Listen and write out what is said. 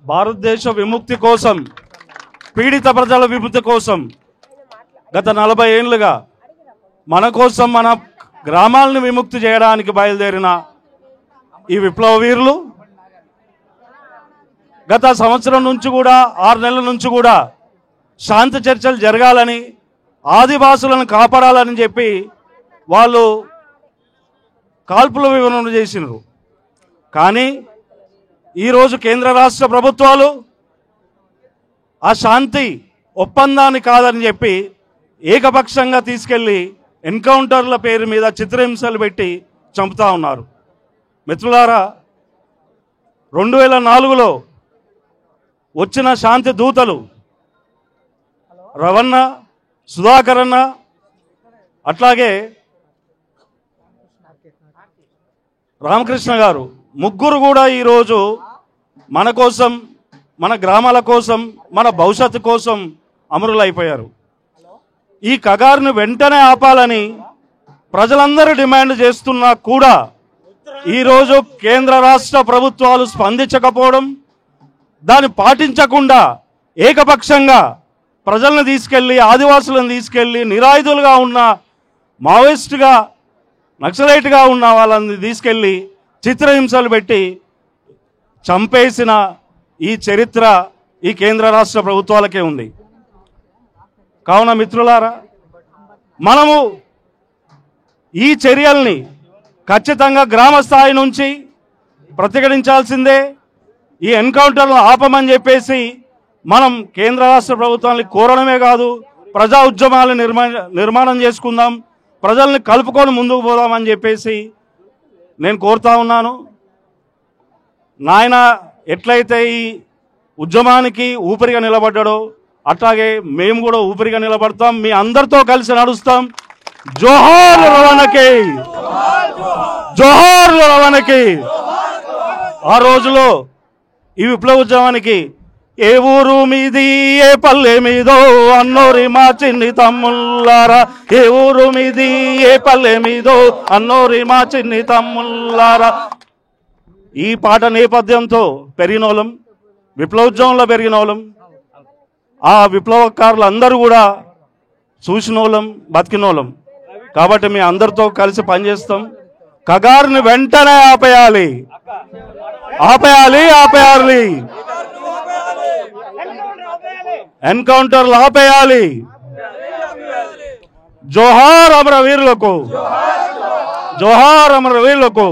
భారతదేశ విముక్తి కోసం, పీడిత ప్రజల విముక్తి కోసం గత 40 ఏళ్లుగా మన కోసం, మన గ్రామాలను విముక్తి చేయడానికి బయలుదేరిన ఈ విప్లవ వీరులు గత సంవత్సరం నుంచి కూడా 6 నెలల నుంచి కూడా శాంతి చర్చలు జరగాలని, ఆదివాసులను కాపాడాలని చెప్పి వాళ్ళు కాల్పుల వివరణ చేసినారు. కానీ ఈరోజు కేంద్ర రాష్ట్ర ప్రభుత్వాలు ఆ శాంతి ఒప్పందాన్ని కాదని చెప్పి ఏకపక్షంగా తీసుకెళ్లి ఎన్కౌంటర్ల పేరు మీద చిత్రహింసలు పెట్టి చంపుతా ఉన్నారు. మిత్రులారా, 2004లో వచ్చిన శాంతి దూతలు రవణ, సుధాకరన్న, అట్లాగే రామకృష్ణ గారు, ముగ్గురు కూడా ఈరోజు మన కోసం, మన గ్రామాల కోసం, మన భవిష్యత్తు కోసం అమరులైపోయారు. ఈ కగారును వెంటనే ఆపాలని ప్రజలందరూ డిమాండ్ చేస్తున్నా కూడా ఈరోజు కేంద్ర రాష్ట్ర ప్రభుత్వాలు స్పందించకపోవడం, దాన్ని పాటించకుండా ఏకపక్షంగా ప్రజలను తీసుకెళ్లి, ఆదివాసులను తీసుకెళ్లి, నిరాయుధులుగా ఉన్న మావోయిస్టుగా, నక్సలైట్గా ఉన్న వాళ్ళని తీసుకెళ్లి చిత్రహింసలు పెట్టి చంపేసిన ఈ చరిత్ర ఈ కేంద్ర రాష్ట్ర ప్రభుత్వాలకే ఉంది. కావున మిత్రులారా, మనము ఈ చర్యల్ని ఖచ్చితంగా గ్రామ స్థాయి నుంచి ప్రతిఘటించాల్సిందే. ఈ ఎన్కౌంటర్లను ఆపమని చెప్పేసి మనం కేంద్ర రాష్ట్ర ప్రభుత్వాన్ని కోరడమే కాదు, ప్రజా ఉద్యమాలను నిర్మాణం చేసుకుందాం, ప్రజల్ని కలుపుకొని ముందుకు పోదామని చెప్పేసి నేను కోరుతా ఉన్నాను. నాయన ఎట్లయితే ఈ ఉద్యమానికి ఊపిరిగా నిలబడ్డాడో అట్లాగే మేము కూడా ఊపిరిగా నిలబడతాం, మీ అందరితో కలిసి నడుస్తాం. జోహార్ రవాణాకి, జోహార్ రవాణాకి. ఆ రోజులో ఈ విప్లవ ఉద్యమానికి ఏ ఊరు మీది ఏ పల్లె మీదో అన్నోరి మా చిన్ని తమ్ముళ్ళారా, ఏ ఊరు మీది ఏ పల్లె మీదో అన్నోరి మా చిన్ని తమ్ముళ్ళారా. ఈ పాట నేపథ్యంతో పెరిగినోళ్ళం, విప్లవోద్యమంలో పెరిగినోళ్ళం, ఆ విప్లవకారులు అందరూ కూడా చూసినోళ్ళం, బతికినోళ్ళం. కాబట్టి మీ అందరితో కలిసి పనిచేస్తాం. కగారుని వెంటనే ఆపేయాలి, ఆపేయాలి, ఆపేయాలి. ఎన్కౌంటర్లు ఆపేయాలి. జోహార్ అమరవీరులకు, జోహార్ అమరవీరులకు.